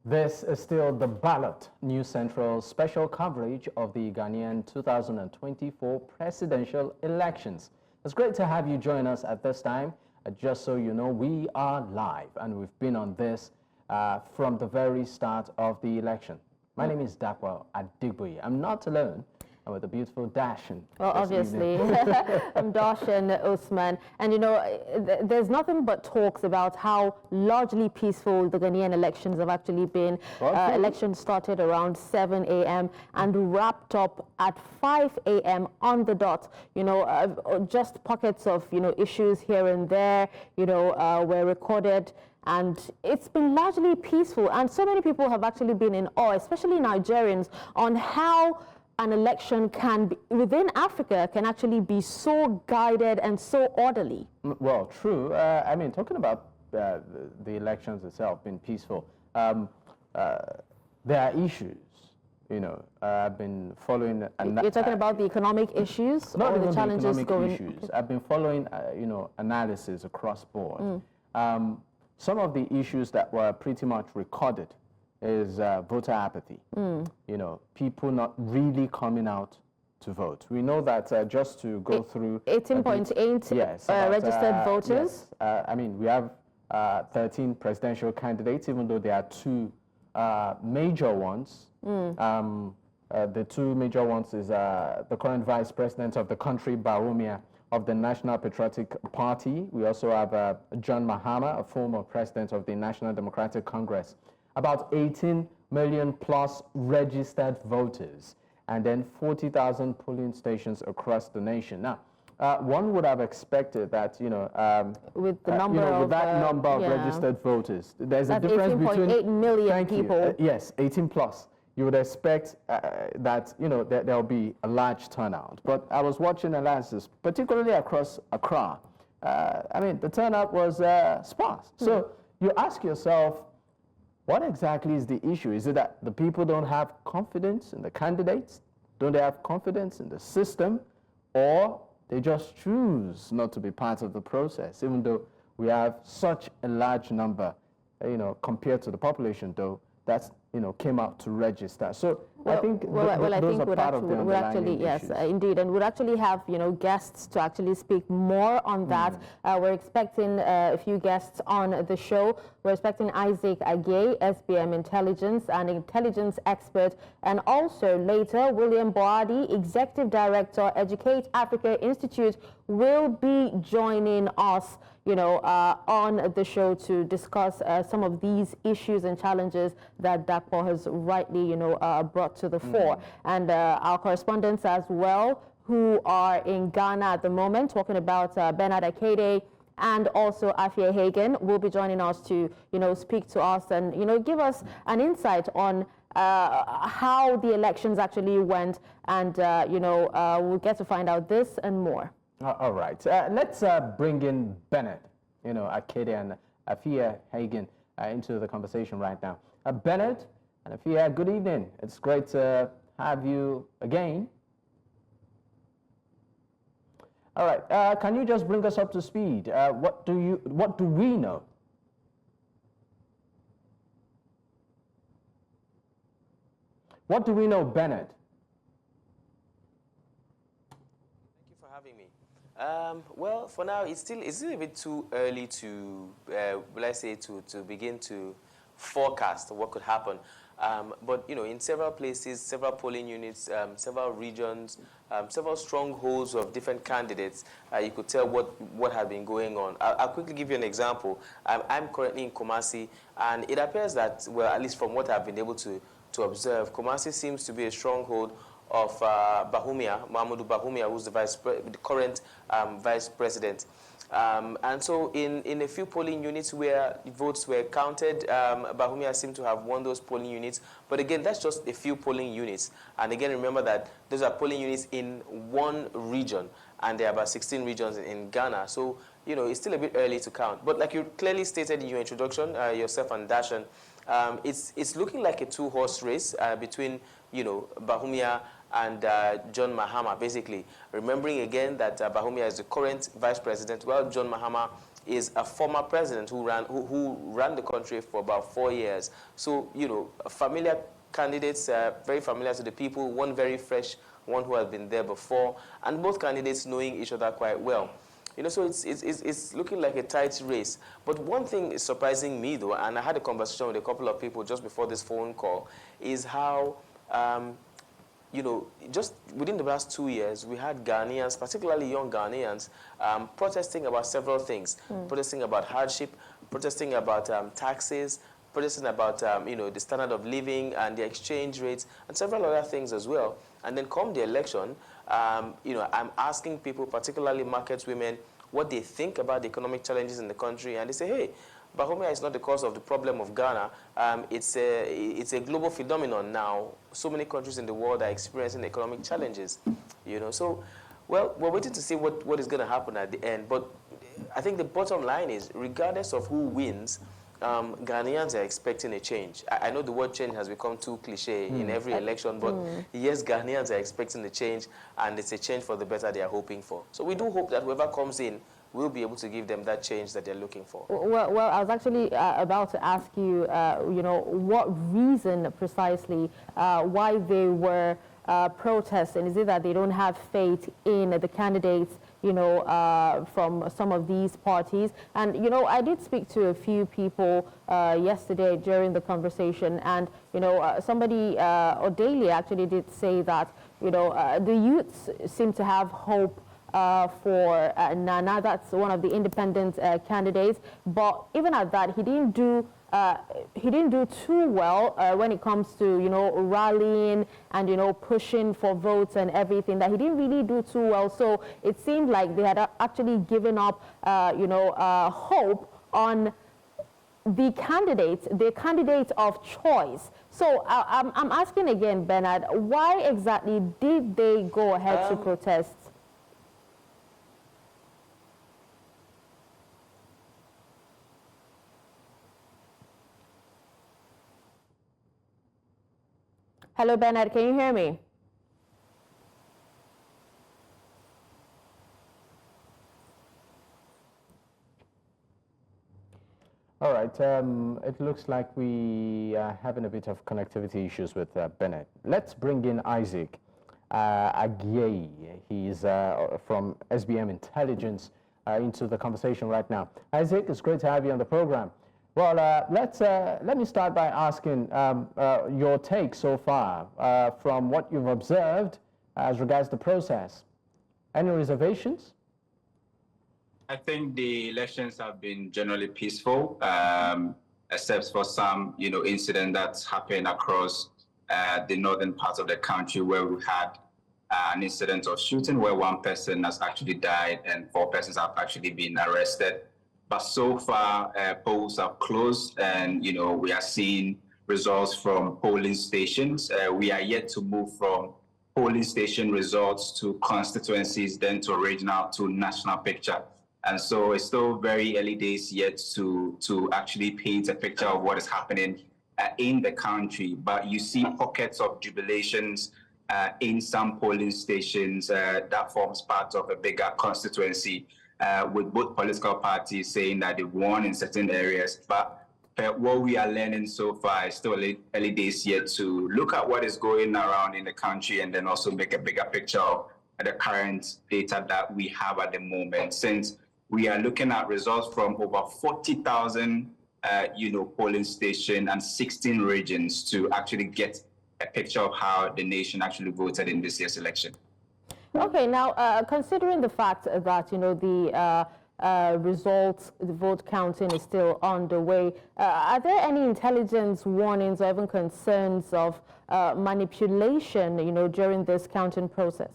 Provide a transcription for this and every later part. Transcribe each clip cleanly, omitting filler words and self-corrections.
This is still the Ballot News Central special coverage of the Ghanaian 2024 presidential elections. It's great to have you join us at this time. Just so you know, we are live and we've been on this from the very start of the election. My name is Agyei. I'm not alone. I'm with the beautiful Dashin. Well, obviously, I'm Dashin Usman. And, you know, there's nothing but talks about how largely peaceful the Ghanaian elections have actually been. Elections started around 7 a.m. and wrapped up at 5 a.m. on the dot. You know, just pockets of, you know, issues here and there, you know, were recorded. And it's been largely peaceful. And so many people have actually been in awe, especially Nigerians, on how an election can be, within Africa, can actually be so guided and so orderly. Well, true. I mean, talking about the elections itself being peaceful, there are issues. You know, I've been following. You're talking about the economic issues, not or even the challenges the going. Issues. Okay. I've been following, you know, analysis across board. Some of the issues that were pretty much recorded is voter apathy. You know, people not really coming out to vote. We know that just to go through 18.8 yes, registered voters. Yes. I mean, we have 13 presidential candidates, even though there are two major ones. The two major ones is the current vice president of the country, Bawumia, of the National Patriotic Party. We also have John Mahama, a former president of the National Democratic Congress. About 18 million plus registered voters, and then 40,000 polling stations across the nation. Now, one would have expected that, you know, with the number with that number of registered voters, there's a difference between 18.8 million people. Yes, 18 plus. You would expect that, you know, there'll be a large turnout. But I was watching analysis, particularly across Accra. I mean, the turnout was sparse. So you ask yourself, what exactly is the issue? Is it that the people don't have confidence in the candidates? Don't they have confidence in the system? Or they just choose not to be part of the process, even though we have such a large number, you know, compared to the population, though, that's, you know, came out to register. So I think those are part of the underlying yes, indeed, and we'd actually have, you know, guests to actually speak more on that. We're expecting a few guests on the show. We're expecting Agyei, SBM Intelligence and Intelligence expert, and also later William Boadi, Executive Director, Educate Africa Institute, will be joining us, you know, on the show to discuss some of these issues and challenges that Dakpo has rightly, you know, brought to the fore. And our correspondents as well, who are in Ghana at the moment, talking about Bernard Akede and also Afua Hagan, will be joining us to, you know, speak to us and, you know, give us an insight on how the elections actually went. And, you know, we'll get to find out this and more. All right. Let's bring in Bernard, you know, Akede and Afua Hagan into the conversation right now. Bernard and Afua, good evening. It's great to have you again. All right. Can you just bring us up to speed? What do we know? What do we know, Bernard? Well, for now, it's still a bit too early to, let's say, to begin to forecast what could happen. But, you know, in several places, several polling units, several regions, several strongholds of different candidates, you could tell what had been going on. I'll quickly give you an example. I'm currently in Kumasi, and it appears that, well, at least from what I've been able to observe, Kumasi seems to be a stronghold of Muhammadu Bawumia, who's the current vice president. And so in a few polling units where votes were counted, Bawumia seemed to have won those polling units. But again, that's just a few polling units. And again, remember that those are polling units in one region, and there are about 16 regions in Ghana. So, you know, it's still a bit early to count. But like you clearly stated in your introduction, yourself and Dashan, it's looking like a two-horse race between, you know, Bawumia and John Mahama, basically. Remembering again that Bawumia is the current vice president, while John Mahama is a former president who ran the country for about 4 years. So, familiar candidates, very familiar to the people, one very fresh, one who has been there before, and both candidates knowing each other quite well. So it's looking like a tight race. But one thing is surprising me, though, and I had a conversation with a couple of people just before this phone call, is how, just within the last 2 years, we had Ghanaians, particularly young Ghanaians, protesting about several things, protesting about hardship, protesting about taxes, protesting about, the standard of living and the exchange rates, and several other things as well. And then come the election, I'm asking people, particularly market women, what they think about the economic challenges in the country, and they say, hey, Bawumia is not the cause of the problem of Ghana. It's a global phenomenon now. So many countries in the world are experiencing economic challenges, So, well, we're waiting to see what is going to happen at the end. But I think the bottom line is, regardless of who wins, Ghanaians are expecting a change. I know the word change has become too cliche in every election, but yes, Ghanaians are expecting a change, and it's a change for the better they are hoping for. So we do hope that whoever comes in will be able to give them that change that they're looking for. Well, I was actually about to ask you, what reason precisely why they were protesting. Is it that they don't have faith in the candidates, from some of these parties? And, I did speak to a few people yesterday during the conversation, and, somebody, Odalia, actually did say that, the youths seem to have hope for Nana. That's one of the independent candidates. But even at that, he didn't do too well when it comes to, rallying and, pushing for votes and everything, that he didn't really do too well. So it seemed like they had actually given up, hope on the candidates of choice. So I'm asking again, Bernard, why exactly did they go ahead to protest? Hello, Bernard, can you hear me? All right, it looks like we are having a bit of connectivity issues with Bennett. Let's bring in Isaac Agyei. He's from SBM Intelligence into the conversation right now. Isaac, it's great to have you on the program. Well, let me start by asking your take so far from what you've observed as regards the process. Any reservations? I think the elections have been generally peaceful, except for some, incident that's happened across the northern part of the country, where we had an incident of shooting where one person has actually died and 4 persons have actually been arrested. But so far, polls have closed, and we are seeing results from polling stations. We are yet to move from polling station results to constituencies, then to regional, to national picture. And so it's still very early days yet to actually paint a picture of what is happening in the country. But you see pockets of jubilations in some polling stations that forms part of a bigger constituency, with both political parties saying that they won in certain areas. But what we are learning so far is still early days yet to look at what is going around in the country and then also make a bigger picture of the current data that we have at the moment, since we are looking at results from over 40,000 polling stations and 16 regions to actually get a picture of how the nation actually voted in this year's election. Okay, now considering the fact that the results, the vote counting is still on the way, are there any intelligence warnings or even concerns of manipulation, during this counting process?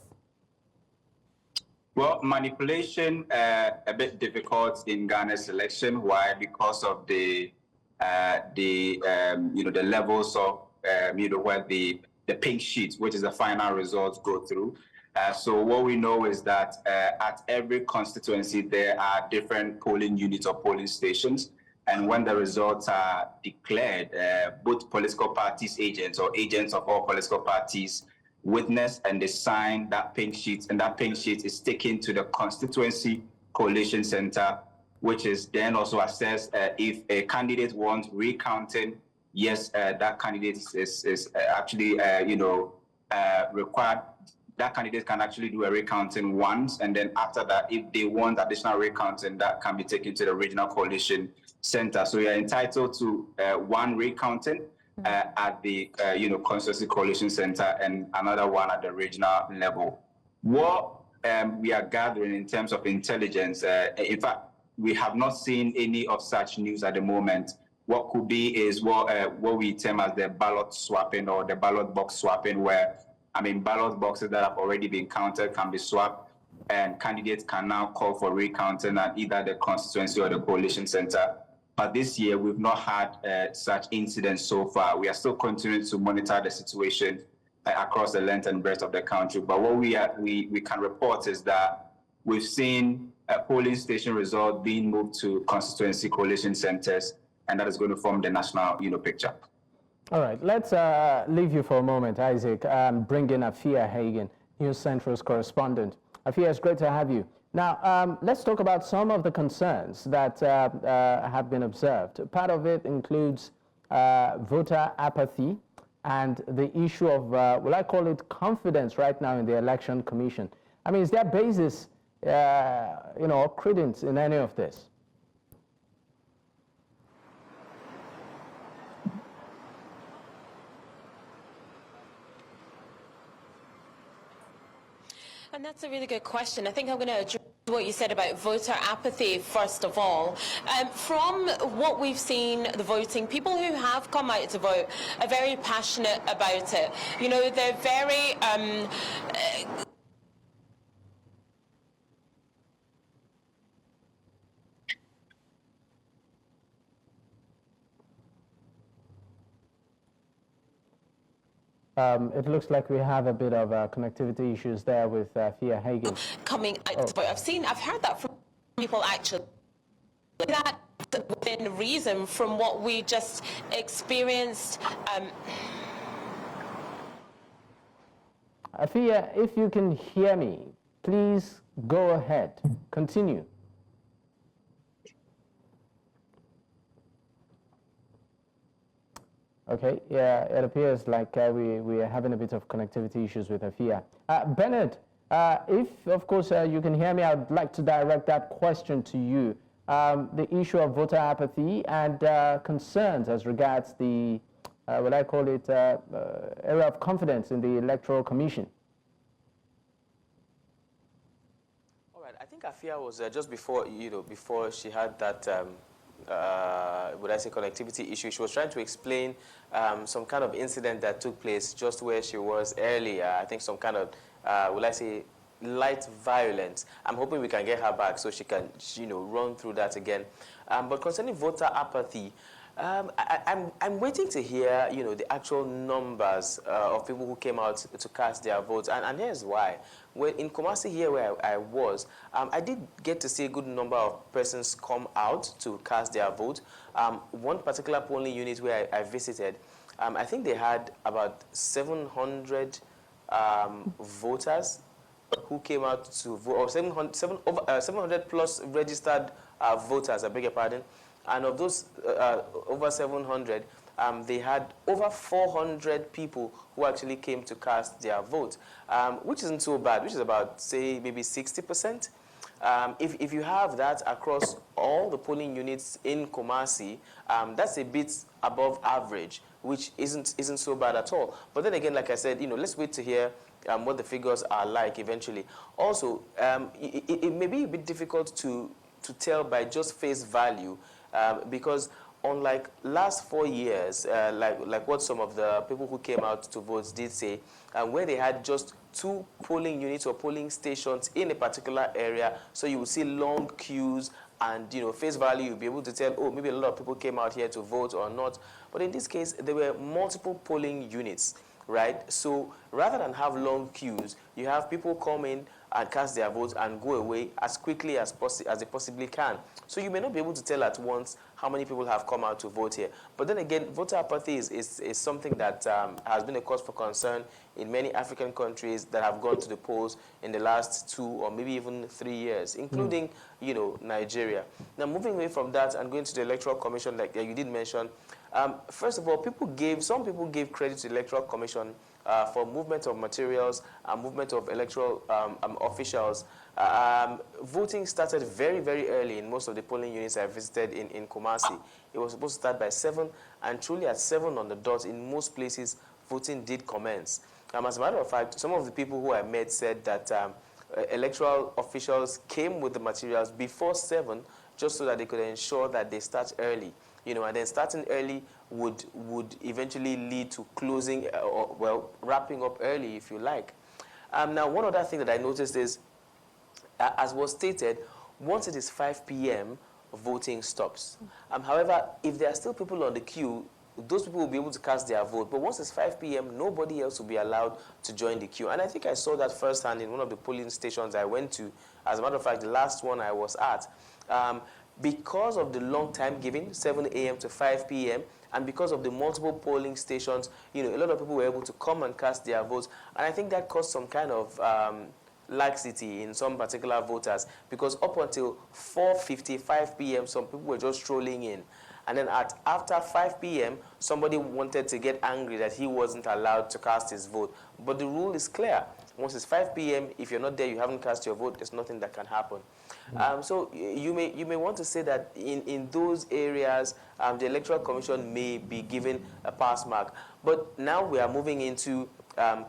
Well, manipulation a bit difficult in Ghana's election. Why? Because of the levels of where the pink sheets, which is the final results, go through. So what we know is that at every constituency there are different polling units or polling stations, and when the results are declared, both political parties' agents or agents of all political parties witness and they sign that pink sheet, and that pink sheet is taken to the constituency collation center which is then also assess if a candidate wants recounting. Yes, that candidate is actually, required. That candidate can actually do a recounting once, and then after that, if they want additional recounting, that can be taken to the regional coalition center. So you're entitled to one recounting at the constituency coalition center and another one at the regional level. What we are gathering in terms of intelligence, in fact, we have not seen any of such news at the moment. What could be is what we term as the ballot swapping or the ballot box swapping, where ballot boxes that have already been counted can be swapped, and candidates can now call for recounting at either the constituency or the coalition center. But this year, we've not had such incidents so far. We are still continuing to monitor the situation across the length and breadth of the country. But what we can report is that we've seen a polling station result being moved to constituency coalition centers, and that is going to form the national picture. All right, let's leave you for a moment, Isaac. Bring in Afua Hagan, News Central's correspondent. Afua, it's great to have you. Now, let's talk about some of the concerns that have been observed. Part of it includes voter apathy and the issue of, will I call it, confidence right now in the Election Commission. Is there basis, or credence in any of this? And that's a really good question. I think I'm going to address what you said about voter apathy, first of all. From what we've seen, the voting, people who have come out to vote are very passionate about it. They're very... It looks like we have a bit of connectivity issues there with Afua Hagan. Coming out to vote. I've heard that from people actually. That's within reason from what we just experienced. Afua, if you can hear me, please go ahead. Continue. Okay, yeah, it appears like we are having a bit of connectivity issues with Afua. Bernard, if, of course, you can hear me, I would like to direct that question to you. The issue of voter apathy and concerns as regards the, what I call it, area of confidence in the Electoral Commission. All right, I think Afua was just before, before she had that would I say connectivity issue. She was trying to explain some kind of incident that took place just where she was earlier. I think some kind of, would I say, light violence. I'm hoping we can get her back so she can, run through that again. But concerning voter apathy, I'm waiting to hear, the actual numbers of people who came out to cast their votes, and here's why. In Kumasi here where I was, I did get to see a good number of persons come out to cast their vote. One particular polling unit where I visited, I think they had about 700 voters who came out to vote, or 700 plus registered voters, I beg your pardon. And of those over 700, they had over 400 people who actually came to cast their vote, which isn't so bad, which is about, say, maybe 60%. If you have that across all the polling units in Kumasi, that's a bit above average, which isn't so bad at all. But then again, like I said, let's wait to hear what the figures are like eventually. Also, it may be a bit difficult to tell by just face value, because unlike last 4 years, like what some of the people who came out to vote did say, where they had just 2 polling units or polling stations in a particular area, so you would see long queues, and face value, you'll be able to tell, oh, maybe a lot of people came out here to vote or not. But in this case, there were multiple polling units, right? So rather than have long queues, you have people come in and cast their votes and go away as quickly as they possibly can. So you may not be able to tell at once how many people have come out to vote here. But then again, voter apathy is something that has been a cause for concern in many African countries that have gone to the polls in the last 2 or maybe even 3 years, including, you know, Nigeria. Now, moving away from that and going to the Electoral Commission, like you did mention, first of all, some people gave credit to the Electoral Commission for movement of materials and movement of electoral officials. Voting started very, very early in most of the polling units I visited in Kumasi. It was supposed to start by 7, and truly at 7 on the dot, in most places, voting did commence. As a matter of fact, some of the people who I met said that electoral officials came with the materials before 7 just so that they could ensure that they start early. You know, and then starting early would eventually lead to closing, well, wrapping up early, if you like. Now, one other thing that I noticed is, as was stated, once it is 5 p.m., voting stops. However, if there are still people on the queue, those people will be able to cast their vote. But once it's 5 p.m., nobody else will be allowed to join the queue. And I think I saw that firsthand in one of the polling stations I went to. As a matter of fact, the last one I was at. Because of the long time given, 7 a.m. to 5 p.m., and because of the multiple polling stations, you know, a lot of people were able to come and cast their votes. And I think that caused some kind of laxity in some particular voters, because up until 4:55 p.m., some people were just strolling in. And then after 5 p.m., somebody wanted to get angry that he wasn't allowed to cast his vote. But the rule is clear. Once it's 5 p.m., if you're not there, you haven't cast your vote, there's nothing that can happen. So you may want to say that in those areas, the Electoral Commission may be given a pass mark. But now we are moving into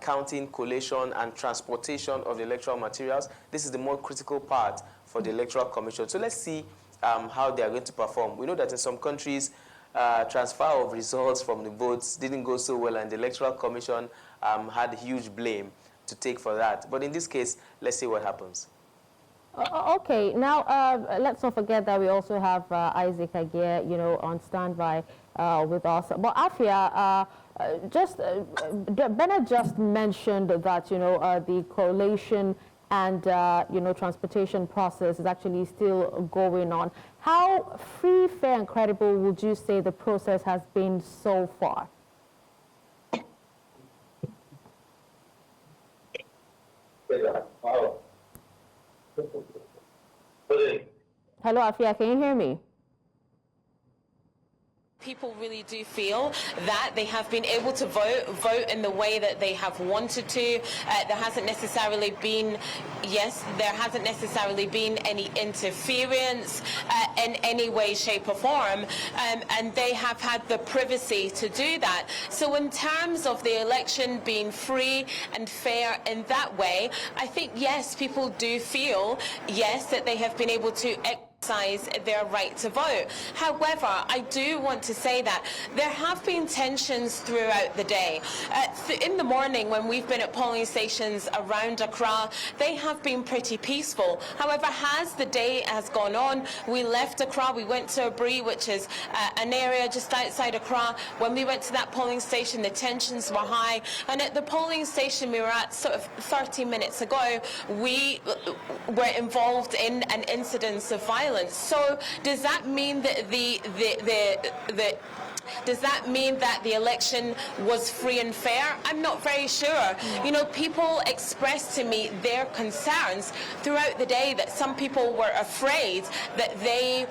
counting, collation, and transportation of the electoral materials. This is the more critical part for the Electoral Commission. So let's see how they are going to perform. We know that in some countries, transfer of results from the votes didn't go so well, and the Electoral Commission had huge blame to take for that. But in this case, let's see what happens. Okay, now let's not forget that we also have Isaac Agyei, you know, on standby with us. But Afua, Bennett just mentioned that, you know, the collation and, you know, transportation process is actually still going on. How free, fair, and credible would you say the process has been so far? Hello, Afua, can you hear me? People really do feel that they have been able to vote in the way that they have wanted to. There hasn't necessarily been, there hasn't necessarily been any interference in any way, shape or form, and they have had the privacy to do that. So in terms of the election being free and fair in that way, I think, yes, people do feel, that they have been able to exercise their right to vote. However, I do want to say that there have been tensions throughout the day. In the morning, when we've been at polling stations around Accra, they have been pretty peaceful. However, as the day has gone on, we left Accra, we went to Agyei, which is an area just outside Accra. When we went to that polling station, the tensions were high. And at the polling station we were at sort of 30 minutes ago, we were involved in an incident of violence. So does that mean that does that mean that the election was free and fair? I'm not very sure. You know, people expressed to me their concerns throughout the day, that some people were afraid that they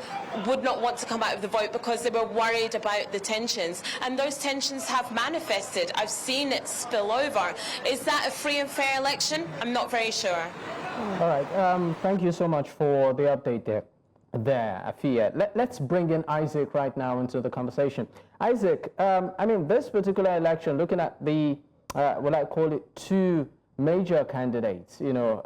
would not want to come out of the vote because they were worried about the tensions. And those tensions have manifested. I've seen it spill over. Is that a free and fair election? I'm not very sure. All right. Thank you so much for the update there. Afua. Let's bring in Isaac right now into the conversation. Isaac, I mean, this particular election, looking at the, what I call it, two major candidates, you know,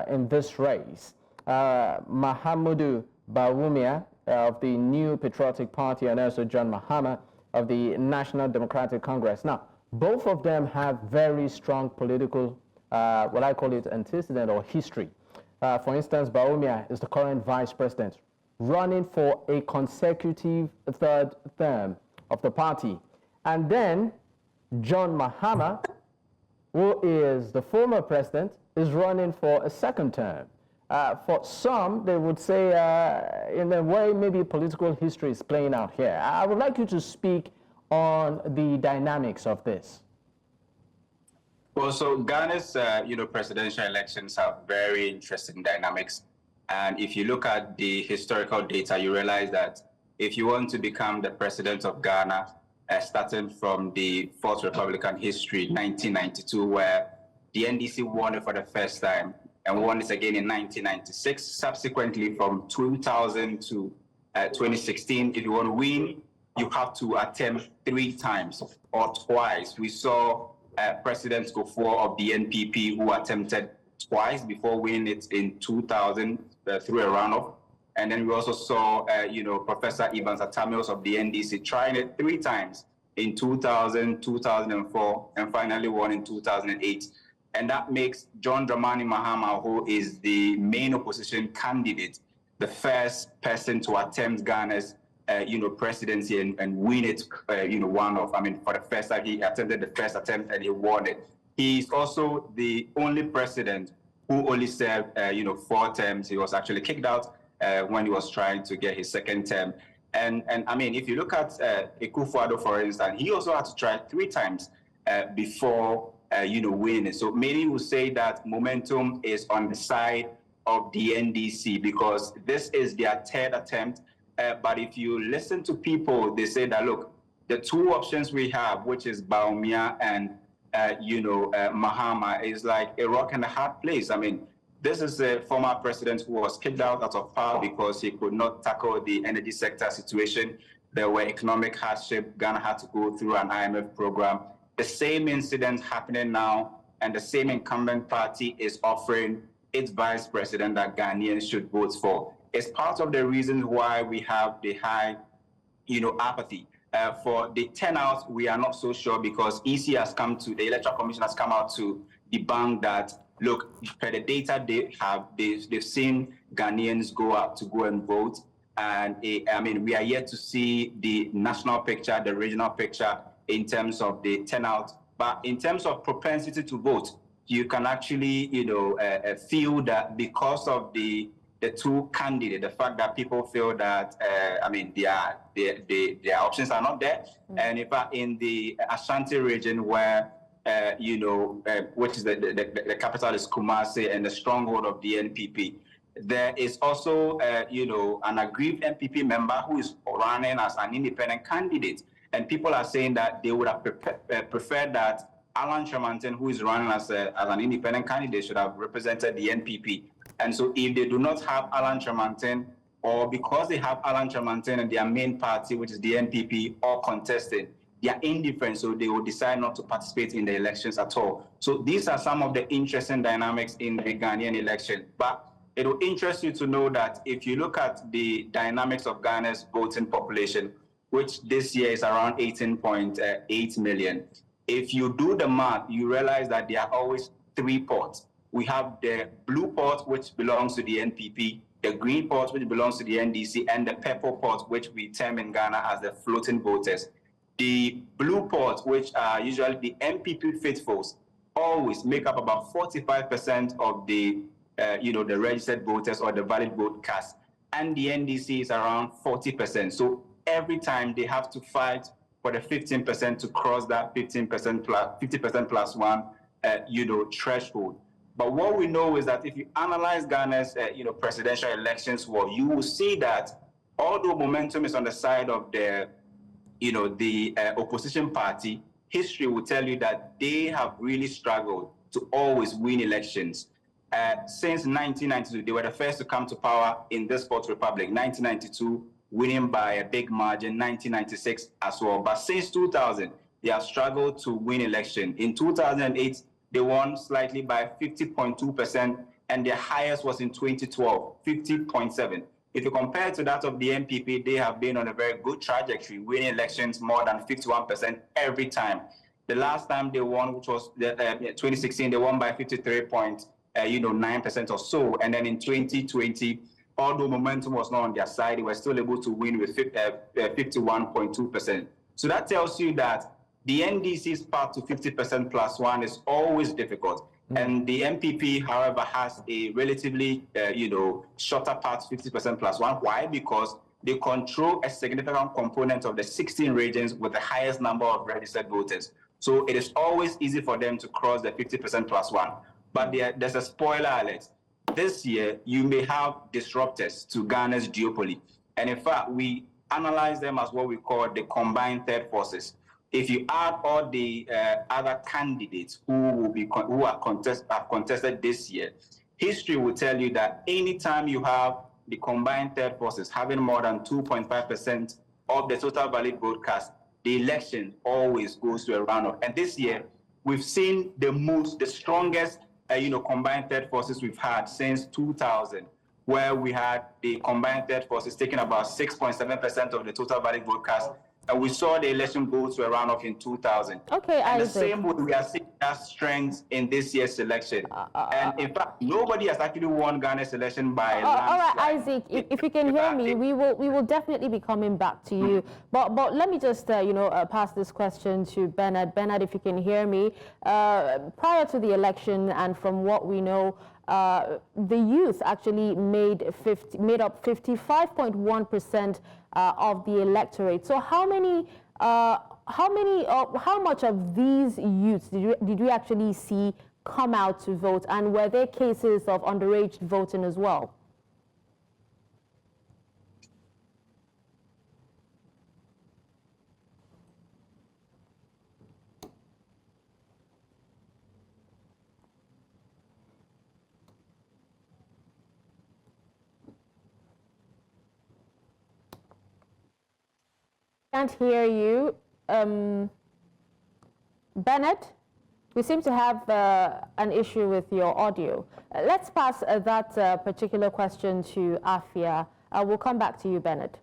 in this race, Mahamudu Bawumia of the New Patriotic Party and also John Mahama of the National Democratic Congress. Now, both of them have very strong political, what I call it, antecedent or history. For instance, Bawumia is the current vice president, running for a consecutive third term of the party. And then John Mahama who is the former president, is running for a second term. For some, they would say, in a way, maybe political history is playing out here. I would like you to speak on the dynamics of this. Well, so Ghana's, presidential elections have very interesting dynamics. And if you look at the historical data, you realize that if you want to become the president of Ghana, starting from the Fourth Republican history, 1992, where the NDC won it for the first time, and won it again in 1996. Subsequently, from 2000 to 2016, if you want to win, you have to attempt 3 times or twice. We saw President Afua of the NPP who attempted twice before winning it in 2000 through a runoff. And then we also saw, Professor Evans Atamios of the NDC trying it 3 times in 2000, 2004, and finally won in 2008. And that makes John Dramani Mahama, who is the main opposition candidate, the first person to attempt Ghana's, presidency and win it, for the first time. He attempted the first attempt and he won it. He's also the only president who only served, 4 terms. He was actually kicked out when he was trying to get his second term. And if you look at Akufo-Addo, for instance, he also had to try 3 times before, winning. So many will say that momentum is on the side of the NDC because this is their 3rd attempt. But if you listen to people, they say that, look, the 2 options we have, which is Bawumia and, Mahama, is like a rock and a hard place. This is a former president who was kicked out of power because he could not tackle the energy sector situation. There were economic hardship. Ghana had to go through an IMF program. The same incident happening now, and the same incumbent party is offering its vice president that Ghanaians should vote for. It's part of the reasons why we have the high, apathy. For the turnout, we are not so sure because the Electoral Commission has come out to debunk that. Look, per the data they have, they've seen Ghanaians go out to go and vote. And we are yet to see the national picture, the regional picture in terms of the turnout. But in terms of propensity to vote, you can actually, feel that because of the 2 candidates, the fact that people feel that, their options are not there. Mm-hmm. And in fact, in the Ashanti region where, which is the capital is Kumasi and the stronghold of the NPP, there is also, an aggrieved NPP member who is running as an independent candidate. And people are saying that they would have preferred that Alan Tremantin, who is running as an independent candidate, should have represented the NPP. And so if they do not have Alan Tremantin, or because they have Alan Tremantin and their main party, which is the NPP, all contested, they are indifferent, so they will decide not to participate in the elections at all. So these are some of the interesting dynamics in the Ghanaian election. But it will interest you to know that if you look at the dynamics of Ghana's voting population, which this year is around 18.8 million, if you do the math, you realize that there are always 3 pots. We have the blue pot, which belongs to the NPP, the green pot, which belongs to the NDC, and the purple pot, which we term in Ghana as the floating voters. The blue pot, which are usually the NPP faithfuls, always make up about 45% of the, the registered voters or the valid vote cast, and the NDC is around 40%. So every time they have to fight for the 15% to cross that 50% plus 1, threshold. But what we know is that if you analyze Ghana's, presidential elections, you will see that although momentum is on the side of the, the opposition party, history will tell you that they have really struggled to always win elections. Since 1992, they were the first to come to power in this Fourth Republic. 1992, winning by a big margin. 1996 as well. But since 2000, they have struggled to win election. In 2008, they won slightly by 50.2%, and their highest was in 2012, 50.7%. If you compare to that of the NPP, they have been on a very good trajectory, winning elections more than 51% every time. The last time they won, which was 2016, they won by 53.9% or so. And then in 2020, although momentum was not on their side, they were still able to win with 51.2%. So that tells you that the NDC's path to 50% plus one is always difficult. And the MPP, however, has a relatively, shorter path to 50% plus one. Why? Because they control a significant component of the 16 regions with the highest number of registered voters. So it is always easy for them to cross the 50% plus one. But there's a spoiler alert. This year, you may have disruptors to Ghana's duopoly. And in fact, we analyze them as what we call the combined third forces. If you add all the other candidates who have contested this year, history will tell you that anytime you have the combined third forces having more than 2.5% of the total valid vote cast, the election always goes to a runoff. And this year, we've seen the strongest, combined third forces we've had since 2000, where we had the combined third forces taking about 6.7% of the total valid vote cast. And we saw the election go to a runoff in 2000. Okay, and Isaac. the same way we are seeing that strength in this year's election. And in fact, nobody has actually won Ghana's election by a landslide. All right, Isaac, if you can hear me, we will definitely be coming back to you. But let me just pass this question to Bernard. Bernard, if you can hear me, prior to the election and from what we know, the youth actually made up 55.1% of the electorate. So how much of these youths did you actually see come out to vote, and were there cases of underage voting as well? Can't hear you. Bennett, we seem to have an issue with your audio. Let's pass that particular question to Afua. We'll come back to you, Bennett.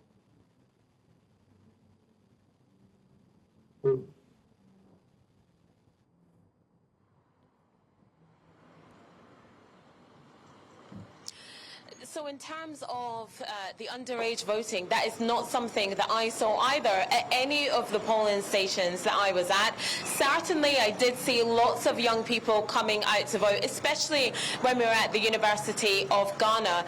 So in terms of the underage voting, that is not something that I saw either at any of the polling stations that I was at. Certainly, I did see lots of young people coming out to vote, especially when we were at the University of Ghana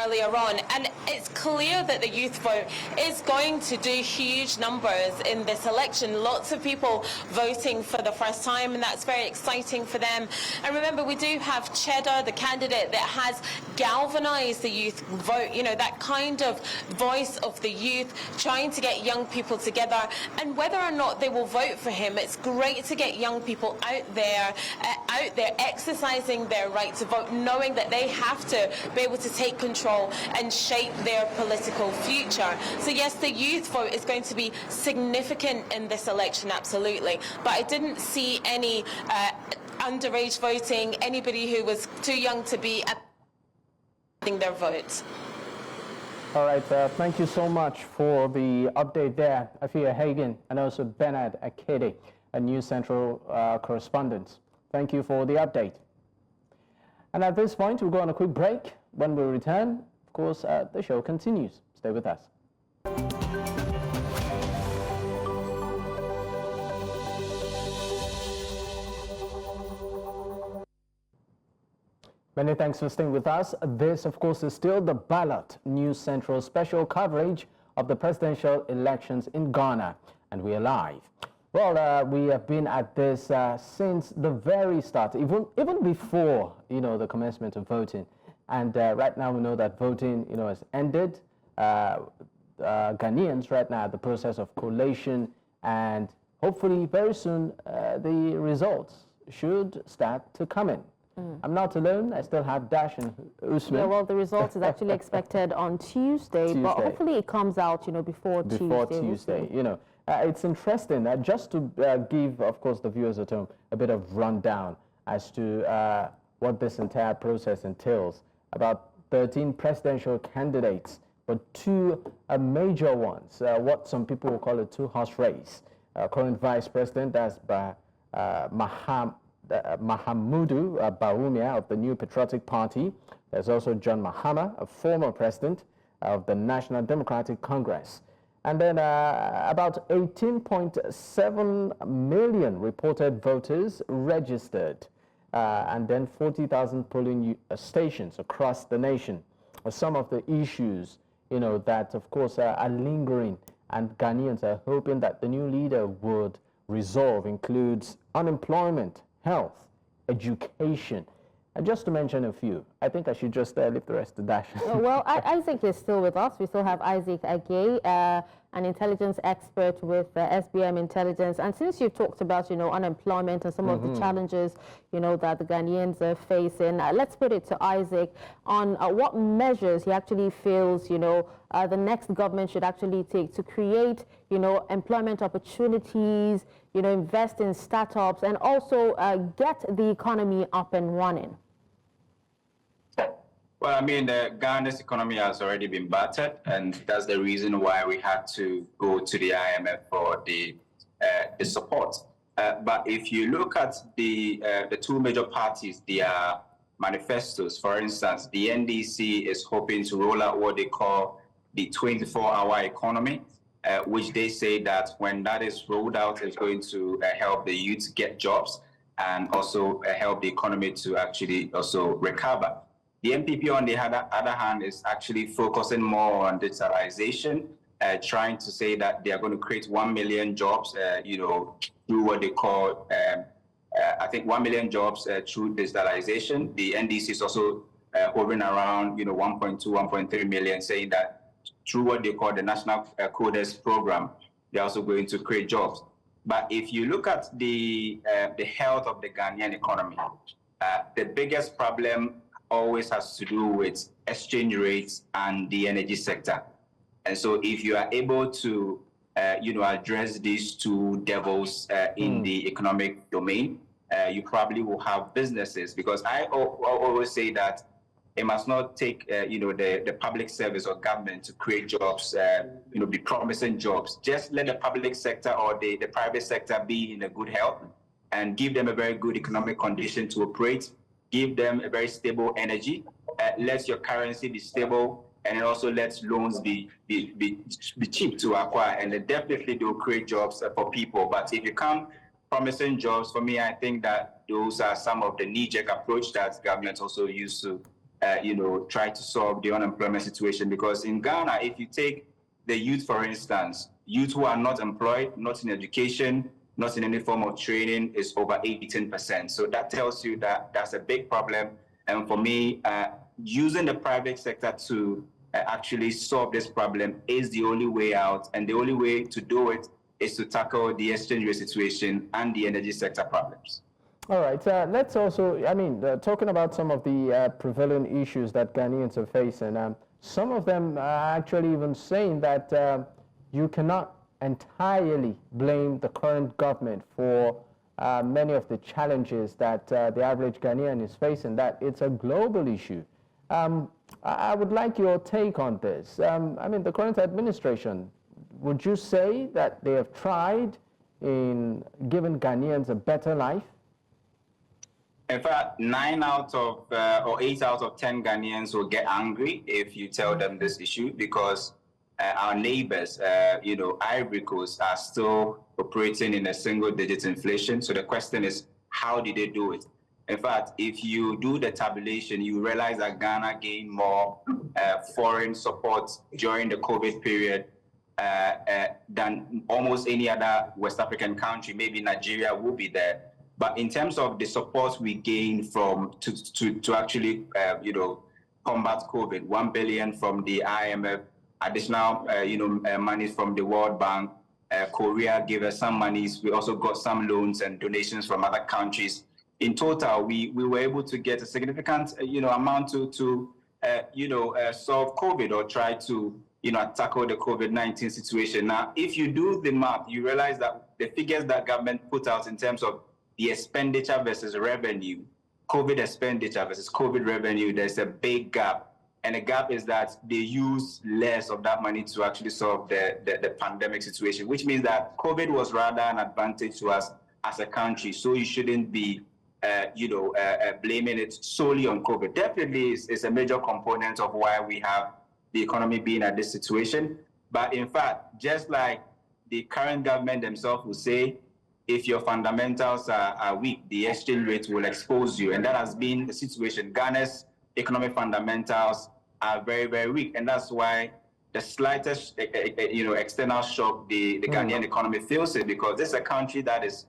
earlier on. And it's clear that the youth vote is going to do huge numbers in this election. Lots of people voting for the first time, and that's very exciting for them. And remember, we do have Cheddar, the candidate that has galvanized the youth vote, that kind of voice of the youth, trying to get young people together. And whether or not they will vote for him, it's great to get young people out there exercising their right to vote, knowing that they have to be able to take control and shape their political future. So yes, the youth vote is going to be significant in this election, absolutely. But I didn't see any underage voting, anybody who was too young to be their votes. All right, thank you so much for the update there, Afua Hagan, and also Bernard Akede, a News Central correspondent. Thank you for the update. And at this point, we'll go on a quick break. When we return, of course, the show continues. Stay with us. Many thanks for staying with us. This, of course, is still the Ballot News Central special coverage of the presidential elections in Ghana, and we are live. Well, we have been at this since the very start, even before, the commencement of voting. And right now we know that voting, has ended. Ghanaians right now, the process of collation, and hopefully very soon the results should start to come in. I'm not alone. I still have Dash and Usman. Yeah, well, the result is actually expected on Tuesday, but hopefully it comes out, before Tuesday. It's interesting. Just to give, of course, the viewers at home a bit of rundown as to what this entire process entails. About 13 presidential candidates, but two major ones. What some people will call a two-horse race. Current Vice President, that's Mahamudu Bawumia of the New Patriotic Party. There's also John Mahama, a former president of the National Democratic Congress. And then about 18.7 million reported voters registered. And then 40,000 polling stations across the nation. Some of the issues, that of course are lingering and Ghanaians are hoping that the new leader would resolve includes unemployment, health, education. And just to mention a few, I think I should just leave the rest to Dash. Well, Isaac is still with us. We still have Isaac Agyei, an intelligence expert with SBM Intelligence. And since you've talked about, unemployment and some of the challenges, that the Ghanaians are facing, let's put it to Isaac on what measures he actually feels, the next government should actually take to create, employment opportunities, invest in startups, and also get the economy up and running. Well, I mean, Ghana's economy has already been battered, and that's the reason why we had to go to the IMF for the support. But if you look at the two major parties, their manifestos, for instance, the NDC is hoping to roll out what they call the 24-hour economy, which they say that when that is rolled out, it's going to help the youth get jobs and also help the economy to actually also recover. The NPP, on the other hand, is actually focusing more on digitalization, trying to say that they are going to create 1 million jobs, through what they call, I think 1 million jobs through digitalization. The NDC is also hovering around, 1.2, 1.3 million, saying that through what they call the National Coders Program, they're also going to create jobs. But if you look at the health of the Ghanaian economy, the biggest problem always has to do with exchange rates and the energy sector. And so if you are able to, address these two devils in the economic domain, you probably will have businesses. Because I always say that it must not take, the public service or government to create jobs, be promising jobs. Just let the public sector or the private sector be in a good health and give them a very good economic condition to operate. Give them a very stable energy, let your currency be stable, and it also lets loans be cheap to acquire, and then definitely they'll create jobs for people. But if you come promising jobs, for me, I think that those are some of the knee-jerk approach that governments also use to, try to solve the unemployment situation. Because in Ghana, if you take the youth, for instance, youth who are not employed, not in education, not in any form of training, is over 18%. So that tells you that that's a big problem. And for me, using the private sector to actually solve this problem is the only way out. And the only way to do it is to tackle the exchange rate situation and the energy sector problems. All right, let's also, talking about some of the prevailing issues that Ghanaians are facing, some of them are actually even saying that you cannot entirely blame the current government for many of the challenges that the average Ghanaian is facing, that it's a global issue. I would like your take on this. The current administration, would you say that they have tried in giving Ghanaians a better life? In fact, 9 out of or 8 out of 10 Ghanaians will get angry if you tell them this issue, because our neighbors, Ivory Coast, are still operating in a single-digit inflation. So the question is, how did they do it? In fact, if you do the tabulation, you realize that Ghana gained more foreign support during the COVID period than almost any other West African country. Maybe Nigeria will be there. But in terms of the support we gained to actually, combat COVID, 1 billion from the IMF, additional, monies from the World Bank. Korea gave us some monies. We also got some loans and donations from other countries. In total, we were able to get a significant, amount to solve COVID or try to, tackle the COVID-19 situation. Now, if you do the math, you realize that the figures that government put out in terms of the expenditure versus revenue, COVID expenditure versus COVID revenue, there's a big gap. And the gap is that they use less of that money to actually solve the pandemic situation, which means that COVID was rather an advantage to us as a country. So you shouldn't be, blaming it solely on COVID. Definitely is a major component of why we have the economy being at this situation. But in fact, just like the current government themselves will say, if your fundamentals are weak, the exchange rate will expose you. And that has been the situation. Ghana's economic fundamentals are very, very weak. And that's why the slightest external shock, the Ghanaian economy feels it, because this is a country that is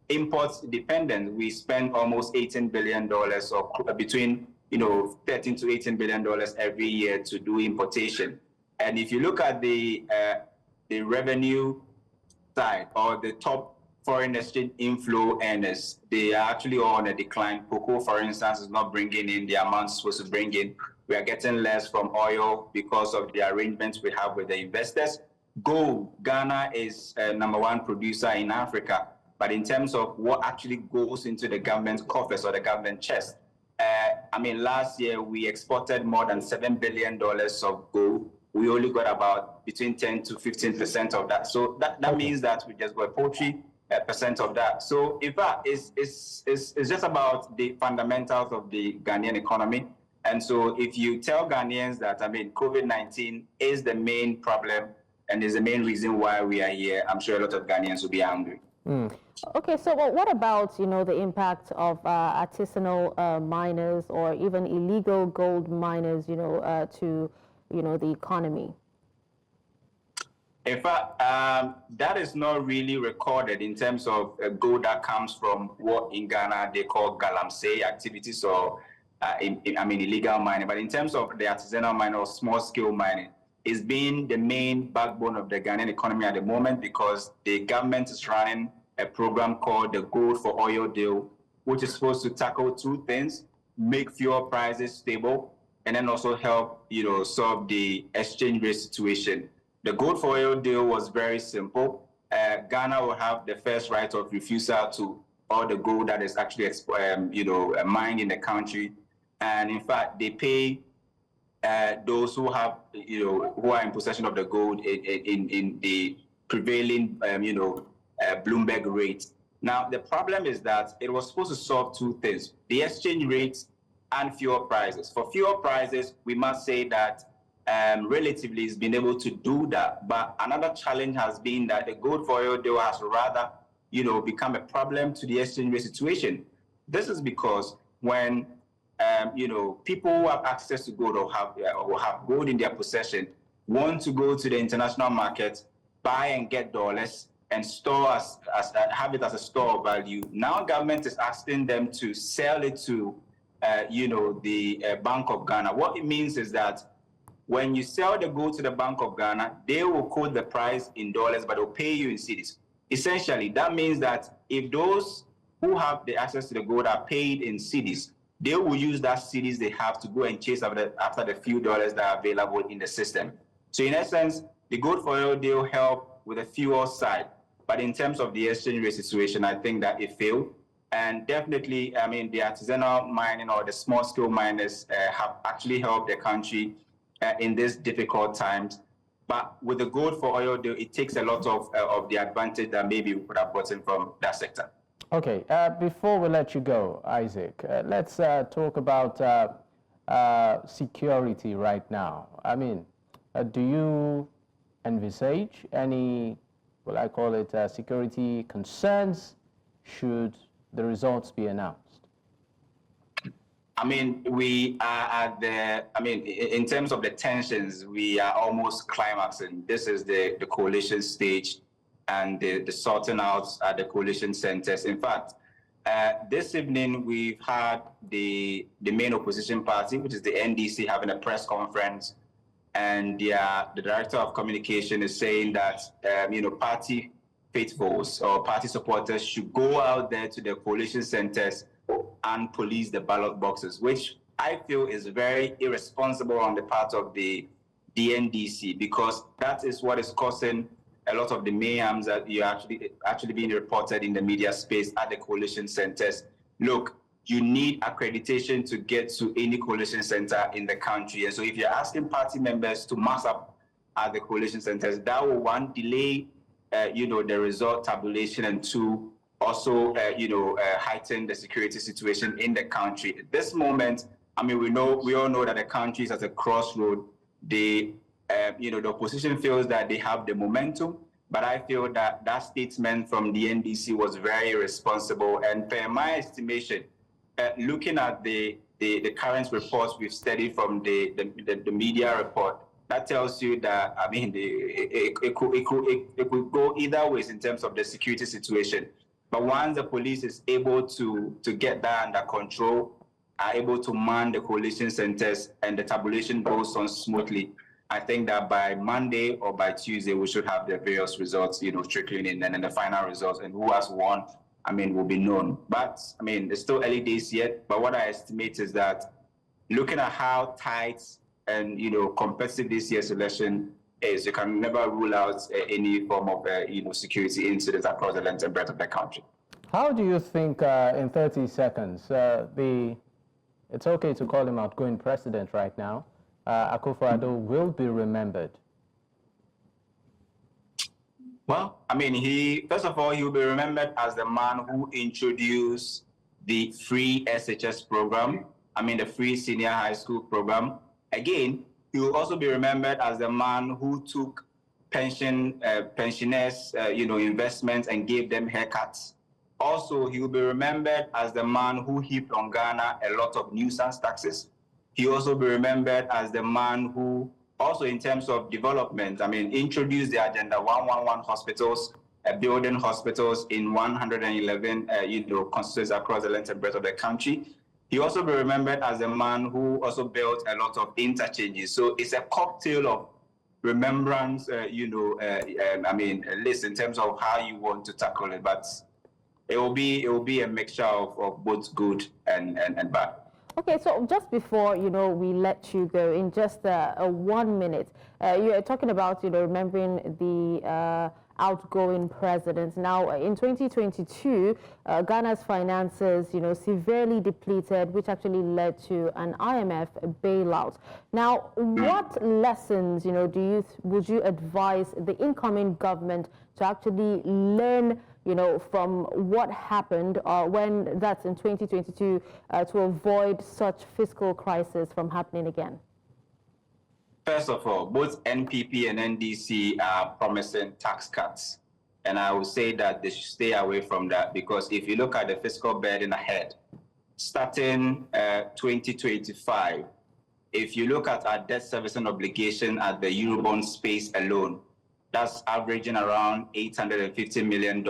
import dependent. We spend almost $18 billion, or between 13 to $18 billion every year to do importation. And if you look at the revenue side, or the top foreign exchange inflow earners, they are actually all on a decline. Cocoa, for instance, is not bringing in the amount it's supposed to bring in. We are getting less from oil because of the arrangements we have with the investors. Gold, Ghana is #1 producer in Africa, but in terms of what actually goes into the government coffers or the government chest, last year we exported more than $7 billion of gold. We only got about between 10 to 15% of that. So that means that we just got poultry percent of that. So in fact, it's just about the fundamentals of the Ghanaian economy. And so if you tell Ghanaians that, COVID-19 is the main problem and is the main reason why we are here, I'm sure a lot of Ghanaians will be angry. Okay, so what about, the impact of artisanal miners or even illegal gold miners, to, the economy? In fact, that is not really recorded in terms of gold that comes from what in Ghana they call galamsey activities, or illegal mining. But in terms of the artisanal mining or small-scale mining, it's been the main backbone of the Ghanaian economy at the moment, because the government is running a program called the Gold for Oil Deal, which is supposed to tackle two things: make fuel prices stable, and then also help, solve the exchange rate situation. The Gold for Oil Deal was very simple. Ghana will have the first right of refusal to all the gold that is actually mined in the country, and in fact, they pay those who have, who are in possession of the gold in the prevailing, Bloomberg rate. Now, the problem is that it was supposed to solve two things: the exchange rate and fuel prices. For fuel prices, we must say that relatively it's been able to do that. But another challenge has been that the Gold for Oil Deal has rather, become a problem to the exchange rate situation. This is because when, people who have access to gold or have gold in their possession want to go to the international market, buy and get dollars, and store have it as a store of value. Now government is asking them to sell it to, the Bank of Ghana. What it means is that when you sell the gold to the Bank of Ghana, they will quote the price in dollars, but they'll pay you in cedis. Essentially, that means that if those who have the access to the gold are paid in cedis, they will use that cedis they have to go and chase after the few dollars that are available in the system. So in essence, the Gold for Oil Deal helped with the fuel side. But in terms of the exchange rate situation, I think that it failed. And definitely, the artisanal mining or the small-scale miners have actually helped the country in these difficult times. But with the Gold for Oil Deal, it takes a lot of the advantage that maybe we could have gotten from that sector. Okay, before we let you go, Isaac, let's talk about security right now. Do you envisage any, well, I call it security concerns should the results be announced? We are at in terms of the tensions, we are almost climaxing. This is the coalition stage and the sorting out at the coalition centers. In fact, this evening we've had the main opposition party, which is the NDC, having a press conference, and the director of communication is saying that party faithfuls or party supporters should go out there to the coalition centers and police the ballot boxes, which I feel is very irresponsible on the part of the NDC, because that is what is causing a lot of the mayhems that you actually being reported in the media space at the coalition centers. Look, you need accreditation to get to any coalition center in the country. And so if you're asking party members to mass up at the coalition centers, that will, one, delay the result tabulation, and two, also heighten the security situation in the country. At this moment, we all know that the country is at a crossroad. The the opposition feels that they have the momentum, but I feel that that statement from the NDC was very irresponsible. And per my estimation, looking at the current reports we've studied from the media report, that tells you that, I mean, it could go either ways in terms of the security situation. But once the police is able to get that under control, are able to man the coalition centers, and the tabulation goes on smoothly, I think that by Monday or by Tuesday, we should have the various results, trickling in, and then the final results, and who has won, I mean, will be known. But, I mean, it's still early days yet, but what I estimate is that looking at how tight and, competitive this year's election is, you can never rule out any form of, security incidents across the length and breadth of the country. How do you think, in 30 seconds, it's okay to call him outgoing president right now, Akufo-Addo will be remembered? Well, I mean, first of all, he will be remembered as the man who introduced the free SHS program, I mean, the free senior high school program. Again, he will also be remembered as the man who took pensioners, investments and gave them haircuts. Also, he will be remembered as the man who heaped on Ghana a lot of nuisance taxes. He will also be remembered as the man who, also in terms of development, I mean, introduced the Agenda 111 hospitals, building hospitals in 111, constituencies across the length and breadth of the country. He will also be remembered as the man who also built a lot of interchanges. So it's a cocktail of remembrance, I mean, a list in terms of how you want to tackle it, but it will be a mixture of both good and bad. Okay, so just before, we let you go, in just 1 minute, you are talking about, remembering the outgoing president. Now, in 2022, Ghana's finances, severely depleted, which actually led to an IMF bailout. Now, what lessons, would you advise the incoming government to actually learn, from what happened when that's in 2022 to avoid such fiscal crisis from happening again? First of all, both NPP and NDC are promising tax cuts. And I would say that they should stay away from that, because if you look at the fiscal burden ahead, starting 2025, if you look at our debt servicing obligation at the Eurobond space alone, that's averaging around $850 million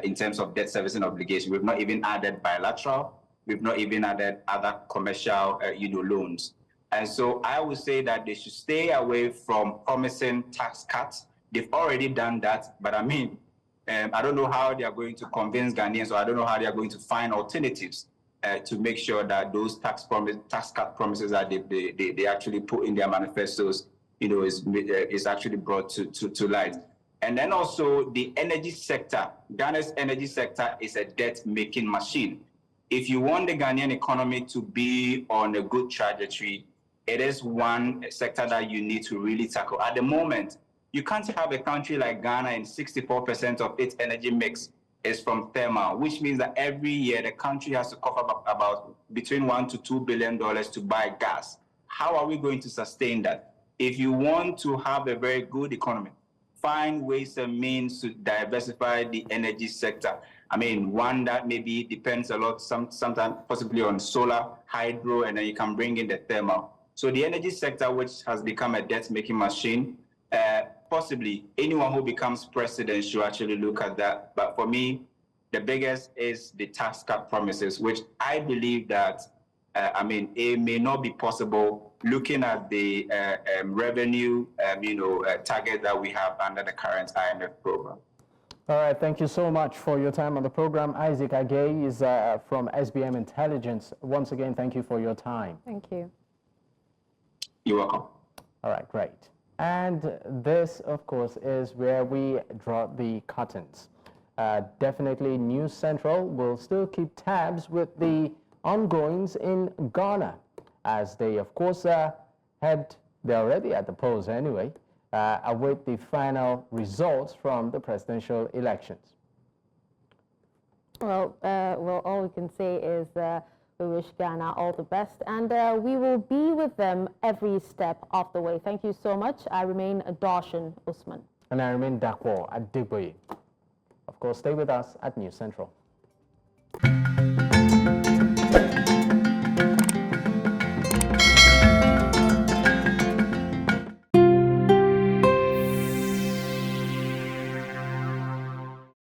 in terms of debt servicing obligation. We've not even added bilateral. We've not even added other commercial loans. And so I would say that they should stay away from promising tax cuts. They've already done that, but I mean, I don't know how they are going to convince Ghanaians, or I don't know how they are going to find alternatives to make sure that those tax cut promises that they actually put in their manifestos is actually brought to light. And then also the energy sector. Ghana's energy sector is a debt-making machine. If you want the Ghanaian economy to be on a good trajectory, it is one sector that you need to really tackle. At the moment, you can't have a country like Ghana and 64% of its energy mix is from thermal, which means that every year the country has to cough up about between $1 to $2 billion to buy gas. How are we going to sustain that? If you want to have a very good economy, find ways and means to diversify the energy sector. I mean, one that maybe depends a lot, sometimes possibly on solar, hydro, and then you can bring in the thermal. So the energy sector, which has become a debt-making machine, possibly anyone who becomes president should actually look at that. But for me, the biggest is the tax cut promises, which I believe that, it may not be possible looking at the revenue, target that we have under the current IMF program. All right, thank you so much for your time on the program. Agyei is from SBM Intelligence. Once again, thank you for your time. Thank you. You're welcome. All right, great. And this, of course, is where we draw the curtains. Definitely News Central will still keep tabs with the ongoings in Ghana, as they, of course, they're already at the polls anyway, await the final results from the presidential elections. Well, all we can say is We wish Ghana all the best, and we will be with them every step of the way. Thank you so much. I remain Dawson Usman. And I remain Dakwo Agyei. Of course, stay with us at News Central.